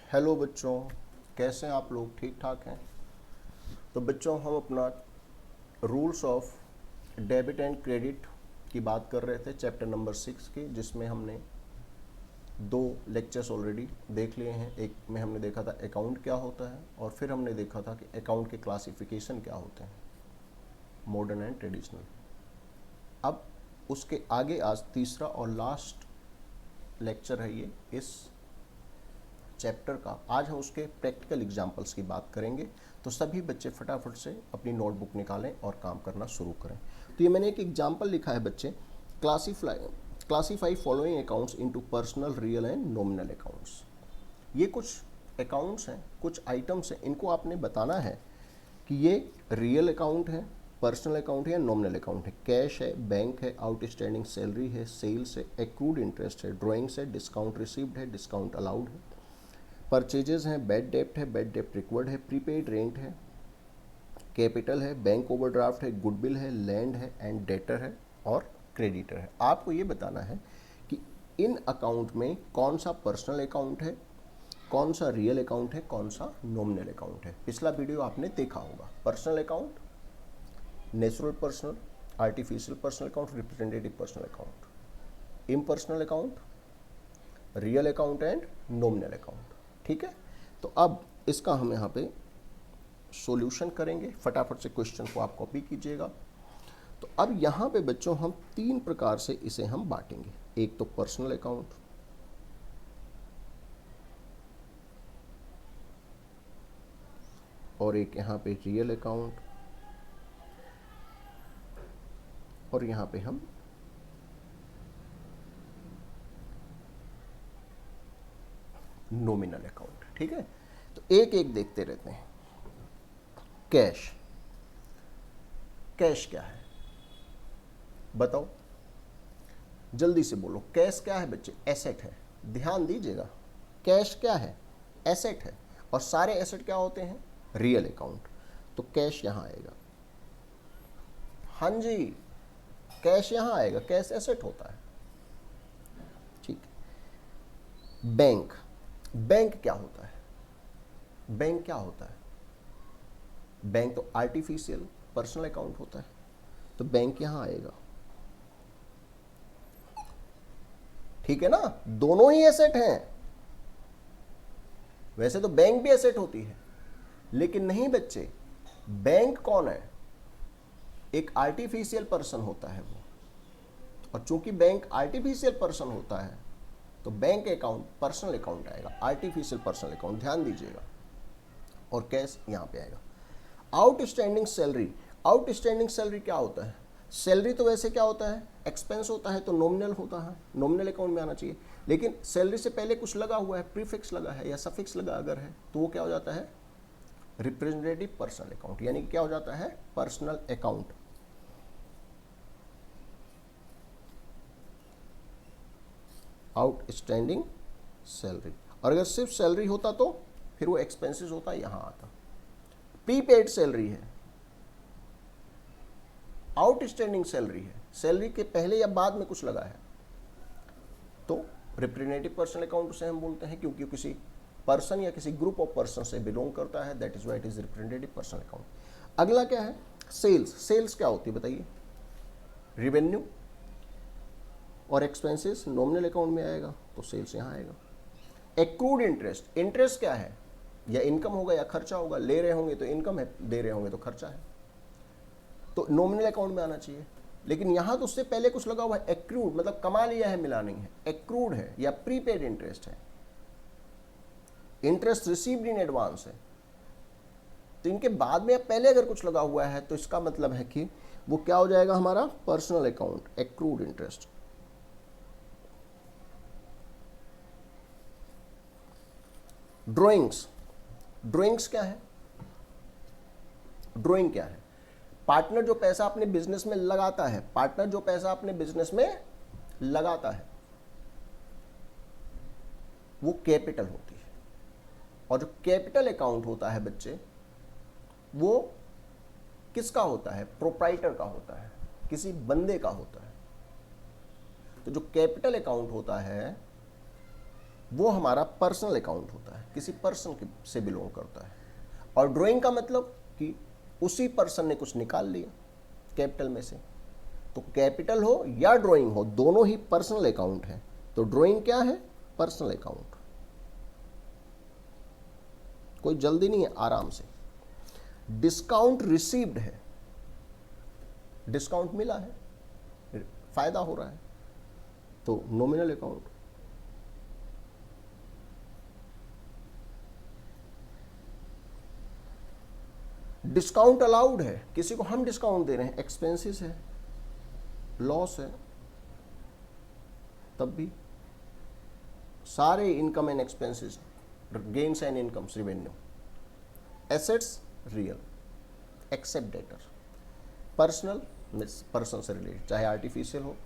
Hello बच्चों, कैसे हैं आप लोग? ठीक ठाक हैं? तो बच्चों, हम अपना rules of debit and credit की बात कर रहे थे, चैप्टर नंबर 6 की, जिसमें हमने दो लेक्चर्स ऑलरेडी देख लिए हैं। एक में हमने देखा था अकाउंट क्या होता है, और फिर हमने देखा था कि अकाउंट के क्लासिफिकेशन क्या होते हैं, मॉडर्न एंड ट्रेडिशनल। अब उसके आगे आज तीसरा और लास्ट लेक्चर है ये इस चैप्टर का। आज हम उसके प्रैक्टिकल एग्जाम्पल्स की बात करेंगे, तो सभी बच्चे फटाफट से अपनी नोटबुक निकालें और काम करना शुरू करें। तो ये मैंने एक एग्जाम्पल लिखा है बच्चे, classify following accounts into personal, real and nominal accounts. ये कुछ अकाउंट्स हैं, कुछ आइटम्स हैं, इनको आपने बताना है कि ये रियल अकाउंट है, पर्सनल अकाउंट है या नॉमिनल अकाउंट है। कैश है, बैंक है, आउटस्टैंडिंग सैलरी है, सेल्स है, एक्रूड इंटरेस्ट है, ड्राइंग्स है, डिस्काउंट रिसीव्ड है, डिस्काउंट अलाउड है, परचेजेस हैं, बैड डेप्ट है, बैड डेप्ट रिकवर्ड है, प्रीपेड रेंट है, कैपिटल है, बैंक ओवरड्राफ्ट है, गुडविल है, लैंड है, एंड डेटर है और क्रेडिटर है। आपको ये बताना है कि इन अकाउंट में कौन सा पर्सनल अकाउंट है, कौन सा रियल अकाउंट है, कौन सा नॉमिनल अकाउंट है। पिछला वीडियो आपने देखा होगा। Personal account, natural personal, artificial personal account, representative personal account, impersonal account, real account and nominal account. ठीक है, तो अब इसका हम यहाँ पे सॉल्यूशन करेंगे। फटाफट से क्वेश्चन को आप कॉपी कीजिएगा। तो अब यहाँ पे बच्चों हम तीन प्रकार से इसे हम बांटेंगे। एक तो पर्सनल अकाउंट, और एक यहाँ पे रियल अकाउंट, और यहाँ पे हम नॉमिनल अकाउंट। ठीक है, तो एक एक देखते रहते हैं। कैश, कैश क्या है बताओ, जल्दी से बोलो। कैश क्या है बच्चे? एसेट है। ध्यान दीजिएगा, कैश क्या है? एसेट है। और सारे एसेट क्या होते हैं? Real account. तो कैश यहां आएगा। हाँ जी, कैश यहां आएगा। कैश एसेट होता है। ठीक है। बैंक, बैंक क्या होता है? बैंक क्या होता है? बैंक तो आर्टिफिशियल पर्सनल अकाउंट होता है, तो बैंक यहां आएगा। ठीक है ना, दोनों ही एसेट हैं। वैसे तो बैंक भी एसेट होती है, लेकिन नहीं बच्चे, बैंक कौन है? एक आर्टिफिशियल पर्सन होता है वो। और चूंकि बैंक आर्टिफिशियल पर्सन होता है, तो बैंक अकाउंट पर्सनल अकाउंट आएगा, आर्टिफिशियल पर्सनल अकाउंट, ध्यान दीजिएगा। और कैश यहां पे आएगा। आउटस्टैंडिंग सैलरी, आउटस्टैंडिंग सैलरी क्या होता है? सैलरी तो वैसे क्या होता है? एक्सपेंस होता है, तो नॉमिनल होता है, नॉमिनल अकाउंट में आना चाहिए। लेकिन सैलरी से पहले कुछ लगा हुआ है, प्रीफिक्स लगा है या सफिक्स लगा अगर है, तो वो क्या हो जाता है? रिप्रेजेंटेटिव पर्सनल अकाउंट, यानी कि क्या हो जाता है? Personal account. Outstanding salary. और अगर सिर्फ सैलरी होता तो फिर वो एक्सपेंसेस होता, यहां आता। प्रीपेड सैलरी है, आउटस्टैंडिंग सैलरी है, सैलरी के पहले या बाद में कुछ लगा है, तो रिप्रेजेंटेटिव पर्सनल अकाउंट उसे हम बोलते हैं, क्योंकि किसी पर्सन या किसी ग्रुप ऑफ पर्सन से बिलोंग करता है। That is why it is representative personal account. अगला क्या है? सेल्स। सेल्स क्या होती है बताइए? रिवेन्यू और एक्सपेंसेस नॉमिनल अकाउंट में आएगा, तो सेल्स यहां आएगा। एक्रूड इंटरेस्ट, इंटरेस्ट क्या है? या इनकम होगा या खर्चा होगा। ले रहे होंगे तो इनकम है, दे रहे होंगे तो खर्चा है, तो नॉमिनल अकाउंट में आना चाहिए। लेकिन यहां तो उससे पहले कुछ लगा हुआ है, एक्रूड, मतलब कमा लिया है, मिला नहीं है। एक्रूड है या प्रीपेड इंटरेस्ट है, इंटरेस्ट रिसीव्ड इन एडवांस है। तो इनके बाद में या पहले अगर कुछ लगा हुआ है, तो इसका मतलब है कि वो क्या हो जाएगा हमारा? Personal account, accrued interest. Drawings, drawings क्या है? ड्रॉइंग क्या है? पार्टनर जो पैसा अपने बिजनेस में लगाता है, पार्टनर जो पैसा अपने बिजनेस में लगाता है, वो कैपिटल होती है। और जो कैपिटल अकाउंट होता है बच्चे, वो किसका होता है? प्रोप्राइटर का होता है, किसी बंदे का होता है। तो जो कैपिटल अकाउंट होता है वो हमारा पर्सनल अकाउंट होता है। किसी पर्सन से बिलोंग करता है। और ड्राइंग का मतलब कि उसी पर्सन ने कुछ निकाल लिया कैपिटल में से। तो कैपिटल हो या ड्राइंग हो, दोनों ही पर्सनल अकाउंट है। तो ड्राइंग क्या है? Personal account. कोई जल्दी नहीं है, आराम से। डिस्काउंट रिसीव्ड है, डिस्काउंट मिला है, फायदा हो रहा है, तो नॉमिनल अकाउंट। डिस्काउंट अलाउड है, किसी को हम डिस्काउंट दे रहे हैं, एक्सपेंसेस है, लॉस है, तब भी सारे income and expenses, gains and incomes, revenue, assets real, except debtor. Personal means person से रिलेटेड, चाहे आर्टिफिशियल हो,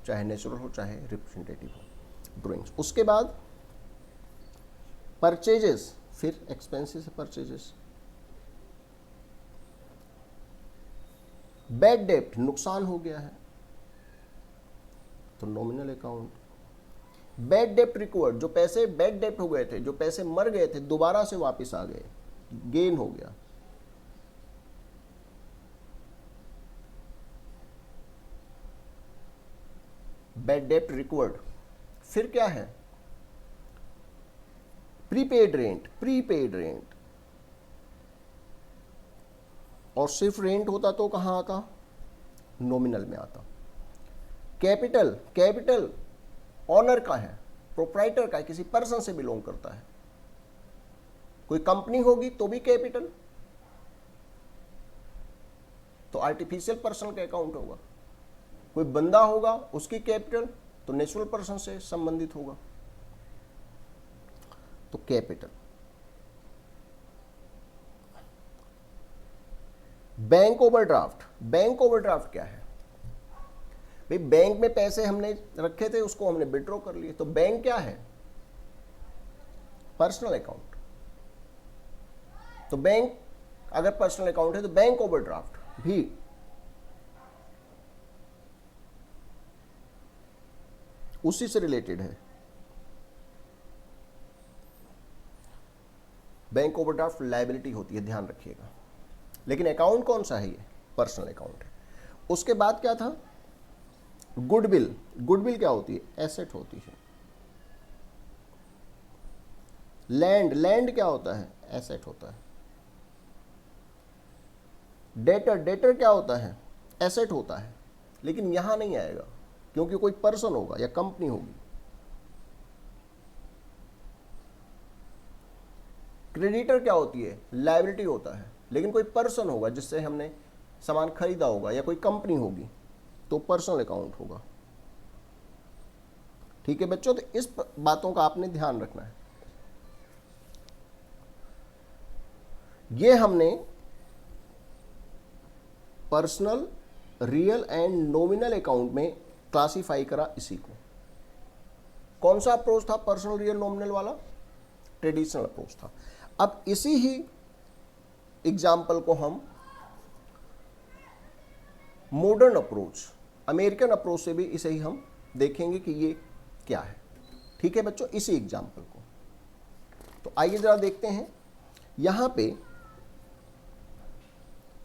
चाहे नेचुरल हो, चाहे रिप्रेजेंटेटिव हो, ड्राइंग्स। उसके बाद परचेजेस, फिर एक्सपेंसेस है परचेजेस। बैड डेप्ट, नुकसान हो गया है, तो नॉमिनल अकाउंट। बैड डेप्ट रिकवर्ड, जो पैसे बैड डेप्ट हो गए थे, जो पैसे मर गए थे, दोबारा से वापस आ गए, गेन हो गया। बैड डेप्ट रिकवर्ड। फिर क्या है? Prepaid rent, prepaid rent. और सिर्फ रेंट होता तो कहां आता? नॉमिनल में आता। कैपिटल, कैपिटल ऑनर का है, प्रोप्राइटर का है, किसी पर्सन से बिलोंग करता है। कोई कंपनी होगी तो भी कैपिटल, तो आर्टिफिशियल पर्सन का अकाउंट होगा। कोई बंदा होगा उसकी कैपिटल, तो नेचुरल पर्सन से संबंधित होगा, तो capital. Bank overdraft, bank overdraft क्या है भाई? बैंक में पैसे हमने रखे थे, उसको हमने विड्रॉ कर लिए, तो बैंक क्या है? Personal account. तो बैंक अगर पर्सनल अकाउंट है तो बैंक ओवरड्राफ्ट भी उसी से रिलेटेड है। बैंक ओवरड्राफ्ट लायबिलिटी होती है, ध्यान रखिएगा। लेकिन अकाउंट कौन सा है? ये पर्सनल अकाउंट है। उसके बाद क्या था? गुडविल। गुडविल क्या होती है? एसेट होती है। लैंड, लैंड क्या होता है? एसेट होता है। डेटर, डेटर क्या होता है? एसेट होता है, लेकिन यहां नहीं आएगा क्योंकि कोई पर्सन होगा या कंपनी होगी। क्रेडिटर क्या होती है? लायबिलिटी होता है, लेकिन कोई पर्सन होगा जिससे हमने सामान खरीदा होगा, या कोई कंपनी होगी, तो पर्सनल अकाउंट होगा। ठीक है बच्चों, तो इस बातों का आपने ध्यान रखना है। ये हमने personal, real and nominal account में क्लासिफाई करा इसी को। कौन सा अप्रोच था पर्सनल, रियल, नॉमिनल वाला? ट्रेडिशनल अप्रोच था। अब इसी ही एग्जाम्पल को हम मॉडर्न अप्रोच, अमेरिकन अप्रोच से भी इसे ही हम देखेंगे कि ये क्या है। ठीक है बच्चों, इसी एग्जाम्पल को। तो आइए जरा देखते हैं। यहां पे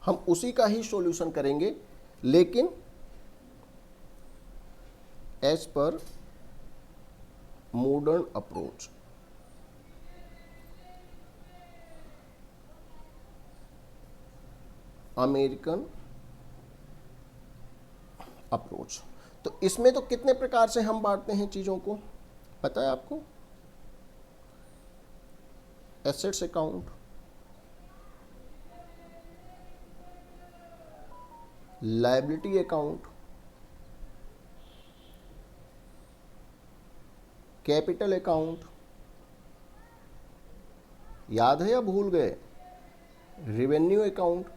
हम उसी का ही सॉल्यूशन करेंगे, लेकिन as per modern approach. American approach. तो इसमें तो कितने प्रकार से हम बांटते हैं चीजों को, पता है आपको? Assets account, liability account, capital account, याद है या भूल गए? रेवेन्यू अकाउंट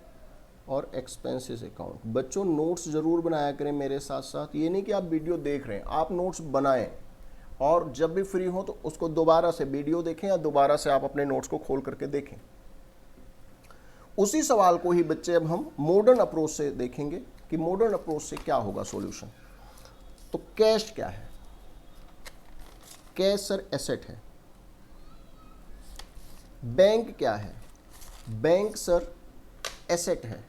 और एक्सपेंसेस अकाउंट। बच्चों नोट्स जरूर बनाया करें मेरे साथ साथ। ये नहीं कि आप वीडियो देख रहे हैं, आप नोट्स बनाएं, और जब भी फ्री हो तो उसको दोबारा से वीडियो देखें या दोबारा से आप अपने नोट्स को खोल करके देखें। उसी सवाल को ही बच्चे अब हम मॉडर्न अप्रोच से देखेंगे कि मॉडर्न अप्रोच से क्या होगा सॉल्यूशन। तो कैश क्या है? कैश सर एसेट है। बैंक क्या है? बैंक सर एसेट है।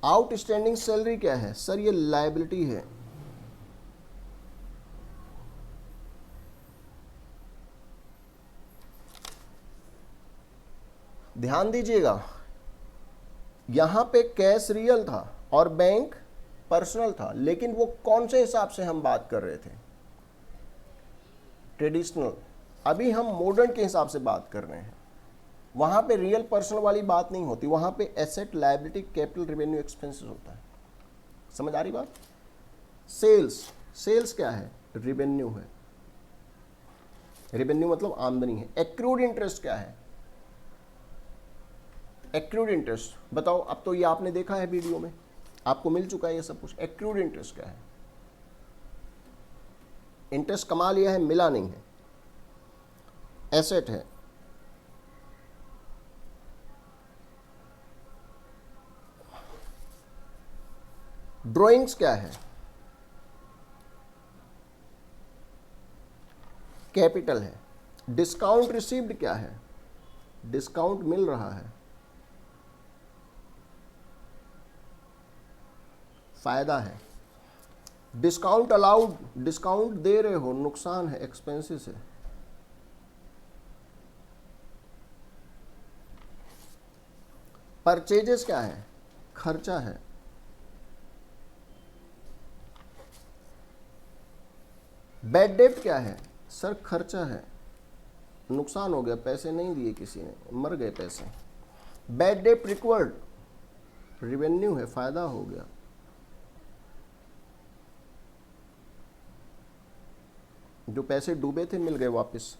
आउटस्टैंडिंग सैलरी क्या है? सर ये लायबिलिटी है। ध्यान दीजिएगा, यहां पे कैश रियल था और बैंक पर्सनल था, लेकिन वो कौन से हिसाब से हम बात कर रहे थे? ट्रेडिशनल। अभी हम मॉडर्न के हिसाब से बात कर रहे हैं। वहां पे रियल पर्सनल वाली बात नहीं होती, वहां पे asset, liability, capital, revenue, expenses होता है। समझ आ रही बात? सेल्स, सेल्स क्या है? रेवेन्यू है। रेवेन्यू मतलब आमदनी है। एक्रूड इंटरेस्ट क्या है? एक्रूड इंटरेस्ट बताओ। अब तो ये आपने देखा है वीडियो में, आपको मिल चुका है ये सब कुछ। एक्रूड इंटरेस्ट क्या है? इंटरेस्ट कमा लिया है, मिला नहीं है, एसेट है। ड्राइंग्स क्या है? कैपिटल है। डिस्काउंट रिसीव्ड क्या है? डिस्काउंट मिल रहा है, फायदा है। डिस्काउंट अलाउड, डिस्काउंट दे रहे हो, नुकसान है, एक्सपेंसेस है। परचेजेस क्या है? खर्चा है। बैड डेब्ट क्या है? सर खर्चा है, नुकसान हो गया, पैसे नहीं दिए किसी ने, मर गए पैसे। बैड डेब्ट रिकवर्ड, रिवेन्यू है, फायदा हो गया। जो पैसे डूबे थे मिल गए वापस।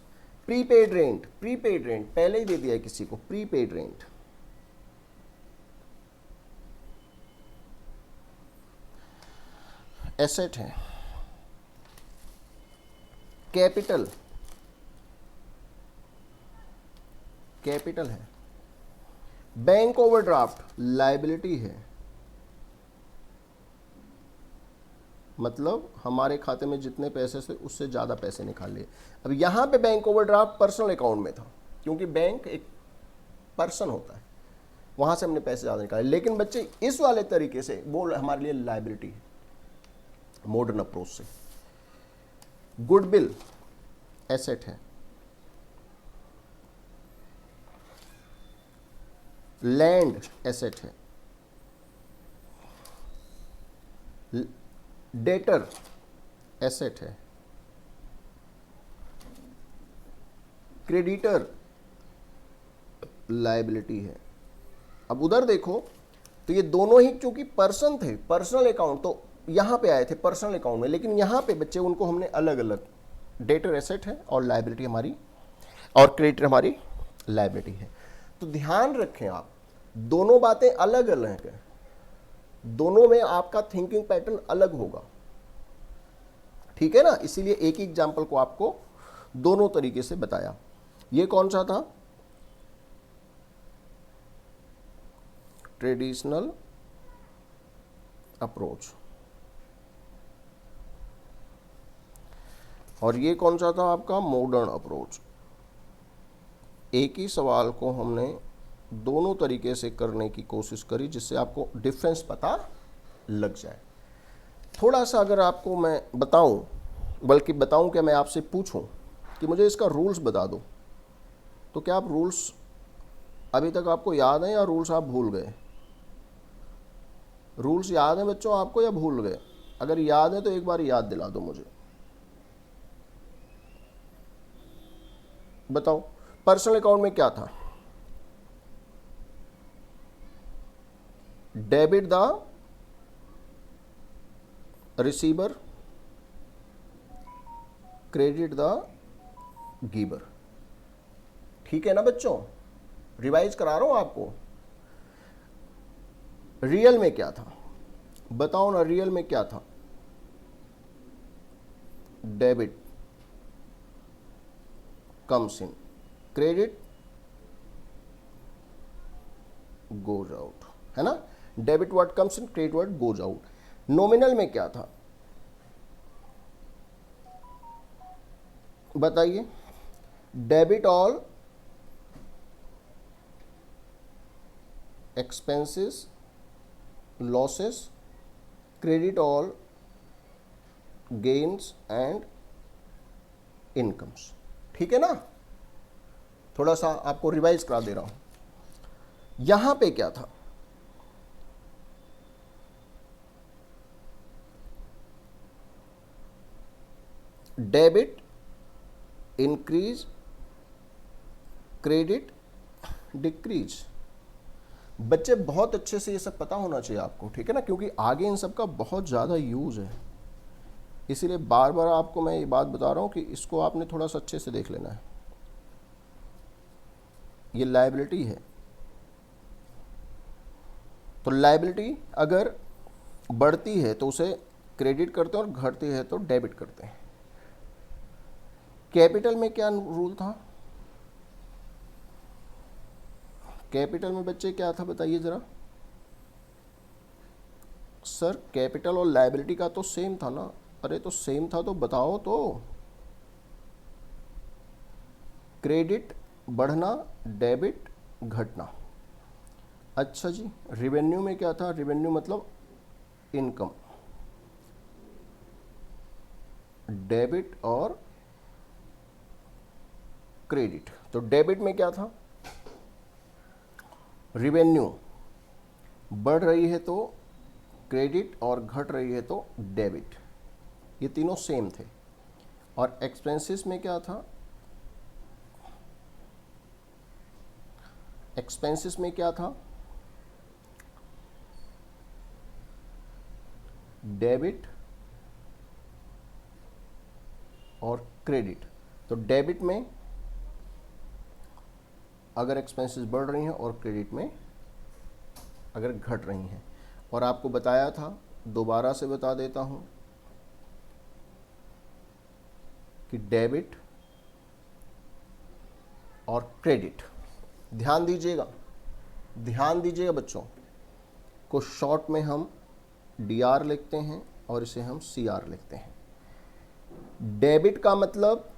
प्रीपेड रेंट, प्रीपेड रेंट पहले ही दे दिया किसी को, प्रीपेड रेंट। एसेट है। कैपिटल, कैपिटल है। बैंक ओवरड्राफ्ट लायबिलिटी है, मतलब हमारे खाते में जितने पैसे से उससे ज़्यादा पैसे निकाल लिए। अब यहाँ पे बैंक ओवरड्राफ्ट पर्सनल अकाउंट में था, क्योंकि बैंक एक पर्सन होता है, वहाँ से हमने पैसे ज़्यादा निकाले। लेकिन बच्चे इस वाले तरीके से वो हमारे लिए लायबिलिटी है, मॉडर्न अप्रोच से। गुडविल एसेट है। लैंड एसेट है। डेटर एसेट है। क्रेडिटर लायबिलिटी है। अब उधर देखो तो ये दोनों ही चूंकि पर्सन थे, पर्सनल अकाउंट, तो यहां पे आए थे पर्सनल अकाउंट में, लेकिन यहां पे बच्चे उनको हमने अलग अलग, डेटर एसेट है और लायबिलिटी हमारी, और क्रेडिटर हमारी लायबिलिटी है। तो ध्यान रखें आप, दोनों बातें अलग अलग हैं, दोनों में आपका थिंकिंग पैटर्न अलग होगा, ठीक है ना। इसीलिए एक ही एग्जाम्पल को आपको दोनों तरीके से बताया। ये कौन सा था? Traditional approach. और ये कौन सा था आपका? Modern approach. एक ही सवाल को हमने दोनों तरीके से करने की कोशिश करी, जिससे आपको डिफरेंस पता लग जाए। थोड़ा सा अगर आपको मैं बताऊं, बल्कि बताऊं क्या, मैं आपसे पूछूं कि मुझे इसका रूल्स बता दो, तो क्या आप रूल्स अभी तक आपको याद है या रूल्स आप भूल गए? रूल्स याद हैं बच्चों आपको या भूल गए? अगर याद है तो एक बार याद दिला दो मुझे, बताओ। पर्सनल अकाउंट में क्या था? Debit the receiver, credit the giver. ठीक है ना बच्चों, रिवाइज करा रहा हूं आपको। रियल में क्या था बताओ ना, रियल में क्या था? Debit comes in, credit goes out, है ना। Debit word comes in, credit word goes out. Nominal में क्या था? बताइए, debit all expenses losses, credit all gains and incomes. ठीक है ना, थोड़ा सा आपको रिवाइज करा दे रहा हूं। यहां पे क्या था, डेबिट इंक्रीज, क्रेडिट डिक्रीज। बच्चे बहुत अच्छे से ये सब पता होना चाहिए आपको, ठीक है ना, क्योंकि आगे इन सब का बहुत ज़्यादा यूज़ है। इसीलिए बार बार आपको मैं ये बात बता रहा हूँ कि इसको आपने थोड़ा सा अच्छे से देख लेना है। ये लायबिलिटी है, तो लायबिलिटी अगर बढ़ती है तो उसे क्रेडिट करते हैं और घटती है तो डेबिट करते हैं। कैपिटल में क्या रूल था, कैपिटल में बच्चे क्या था बताइए जरा। सर कैपिटल और लायबिलिटी का तो सेम था ना। अरे तो सेम था तो बताओ तो। क्रेडिट बढ़ना, डेबिट घटना। अच्छा जी, रिवेन्यू में क्या था, रिवेन्यू मतलब इनकम, डेबिट और क्रेडिट। तो डेबिट में क्या था, रिवेन्यू बढ़ रही है तो क्रेडिट और घट रही है तो डेबिट, ये तीनों सेम थे। और एक्सपेंसेस में क्या था, एक्सपेंसेस में क्या था, डेबिट और क्रेडिट। तो डेबिट में अगर एक्सपेंसेस बढ़ रही हैं और क्रेडिट में अगर घट रही हैं। और आपको बताया था, दोबारा से बता देता हूं कि डेबिट और क्रेडिट, ध्यान दीजिएगा, ध्यान दीजिएगा बच्चों, को शॉर्ट में हम डीआर लिखते हैं और इसे हम सीआर लिखते हैं। डेबिट का मतलब,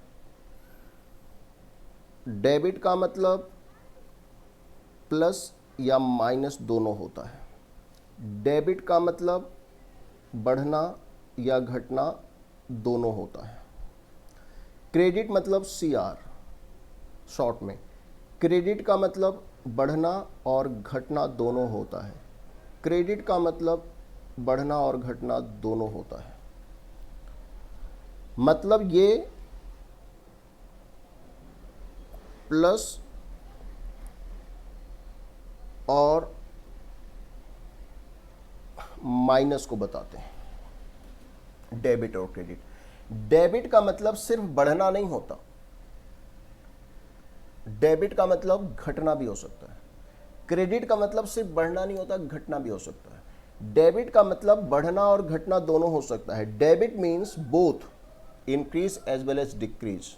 डेबिट का मतलब प्लस या माइनस दोनों होता है। डेबिट का मतलब बढ़ना या घटना दोनों होता है। क्रेडिट मतलब सीआर शॉर्ट में, क्रेडिट का मतलब बढ़ना और घटना दोनों होता है। क्रेडिट का मतलब बढ़ना और घटना दोनों होता है। मतलब ये प्लस और माइनस को बताते हैं, डेबिट और क्रेडिट। डेबिट का मतलब सिर्फ बढ़ना नहीं होता, डेबिट का मतलब घटना भी हो सकता है। क्रेडिट का मतलब सिर्फ बढ़ना नहीं होता, घटना भी हो सकता है। डेबिट का मतलब बढ़ना और घटना दोनों हो सकता है। Debit means both increase as well as decrease.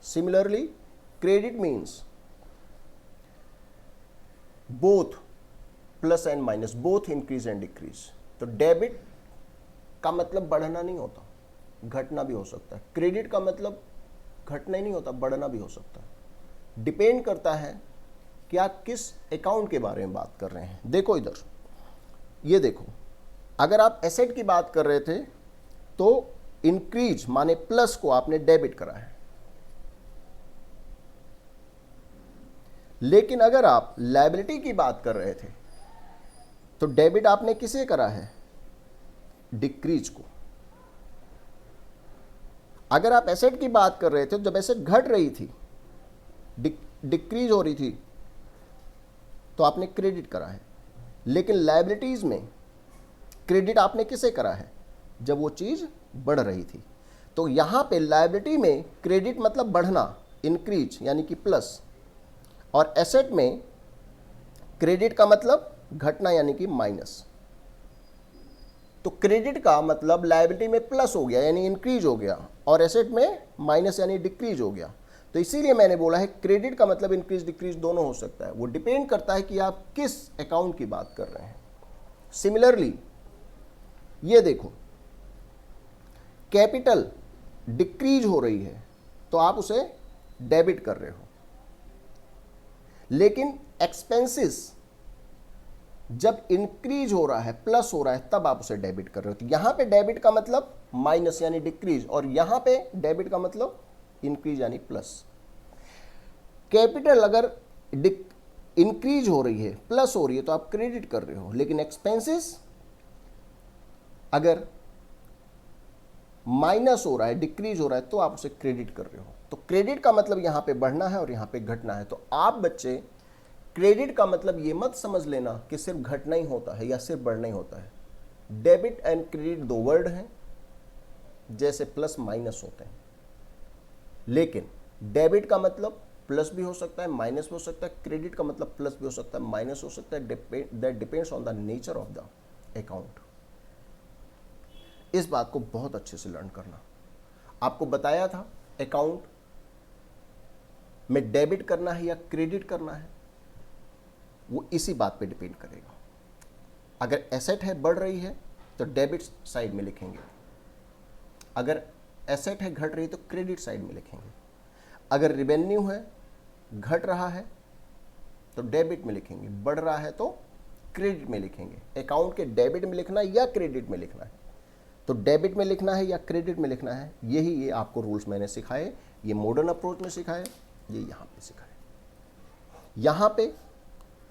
Similarly credit means both plus and minus, both increase and decrease. तो डेबिट का मतलब बढ़ना नहीं होता, घटना भी हो सकता है। क्रेडिट का मतलब घटना ही नहीं होता, बढ़ना भी हो सकता है। डिपेंड करता है कि आप किस अकाउंट के बारे में बात कर रहे हैं। देखो इधर, ये देखो, अगर आप एसेट की बात कर रहे थे तो इंक्रीज माने प्लस को आपने डेबिट करा है। लेकिन अगर आप लायबिलिटी की बात कर रहे थे तो डेबिट आपने किसे करा है, डिक्रीज को। अगर आप एसेट की बात कर रहे थे, जब एसेट घट रही थी, डिक्रीज हो रही थी, तो आपने क्रेडिट करा है। लेकिन लायबिलिटीज में क्रेडिट आपने किसे करा है, जब वो चीज बढ़ रही थी। तो यहां पे लायबिलिटी में क्रेडिट मतलब बढ़ना, इंक्रीज यानी कि प्लस, और एसेट में क्रेडिट का मतलब घटना यानी कि माइनस। तो क्रेडिट का मतलब लायबिलिटी में प्लस हो गया यानी इंक्रीज हो गया, और एसेट में माइनस यानी डिक्रीज हो गया। तो इसीलिए मैंने बोला है क्रेडिट का मतलब इंक्रीज डिक्रीज दोनों हो सकता है। वो डिपेंड करता है कि आप किस अकाउंट की बात कर रहे हैं। सिमिलरली ये देखो, कैपिटल डिक्रीज हो रही है तो आप उसे डेबिट कर रहे हो। लेकिन एक्सपेंसेस जब इंक्रीज हो रहा है, प्लस हो रहा है, तब आप उसे डेबिट कर रहे हो। तो यहां पे डेबिट का मतलब माइनस यानी डिक्रीज, और यहां पे डेबिट का मतलब इंक्रीज यानी प्लस। कैपिटल अगर इंक्रीज हो रही है, प्लस हो रही है, तो आप क्रेडिट कर रहे हो। लेकिन एक्सपेंसेस अगर माइनस हो रहा है, डिक्रीज हो रहा है, तो आप उसे क्रेडिट कर रहे हो। तो क्रेडिट का मतलब यहां पे बढ़ना है और यहां पे घटना है। तो आप बच्चे क्रेडिट का मतलब ये मत समझ लेना कि सिर्फ घटना ही होता है या सिर्फ बढ़ना ही होता है। डेबिट एंड क्रेडिट दो वर्ड हैं, जैसे प्लस माइनस होते हैं। लेकिन डेबिट का मतलब प्लस भी हो सकता है, माइनस भी हो सकता है। क्रेडिट का मतलब प्लस भी हो सकता है, माइनस हो सकता है। That depends on the nature of the account. इस बात को बहुत अच्छे से लर्न करना। आपको बताया था अकाउंट में डेबिट करना है या क्रेडिट करना है, वो इसी बात पे डिपेंड करेगा। अगर एसेट है, बढ़ रही है, तो डेबिट साइड में लिखेंगे। अगर एसेट है, घट रही है, तो क्रेडिट साइड में लिखेंगे। अगर रेवेन्यू है, घट रहा है, तो डेबिट में लिखेंगे। बढ़ रहा है तो क्रेडिट में लिखेंगे। अकाउंट के डेबिट में लिखना है या क्रेडिट में लिखना है, तो डेबिट में लिखना है या क्रेडिट में लिखना है, यही ये आपको रूल्स मैंने सिखाए। ये मॉडर्न अप्रोच में सिखाए, ये यहाँ पे सिखाए। यहाँ पे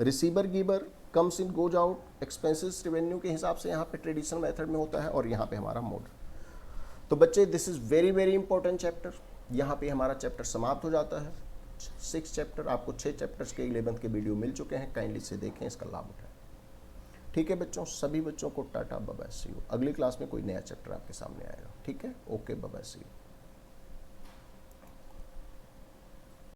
receiver giver, comes in goes out, expenses revenue के हिसाब से यहाँ पे ट्रेडिशनल मेथड में होता है, और यहाँ पे हमारा मॉडर्न। तो बच्चे this is very very important chapter. यहाँ पे हमारा चैप्टर समाप्त हो जाता है। 6 चैप्टर, आपको 6 चैप्टर्स के 11th के वीडियो मिल चुके हैं, काइंडली से देखें, इसका लाभ उठाएं। ठीक है बच्चों, सभी बच्चों को tata, bye bye, see you. अगली क्लास में कोई नया चैप्टर आपके सामने आएगा। ठीक है, okay, bye bye, see you.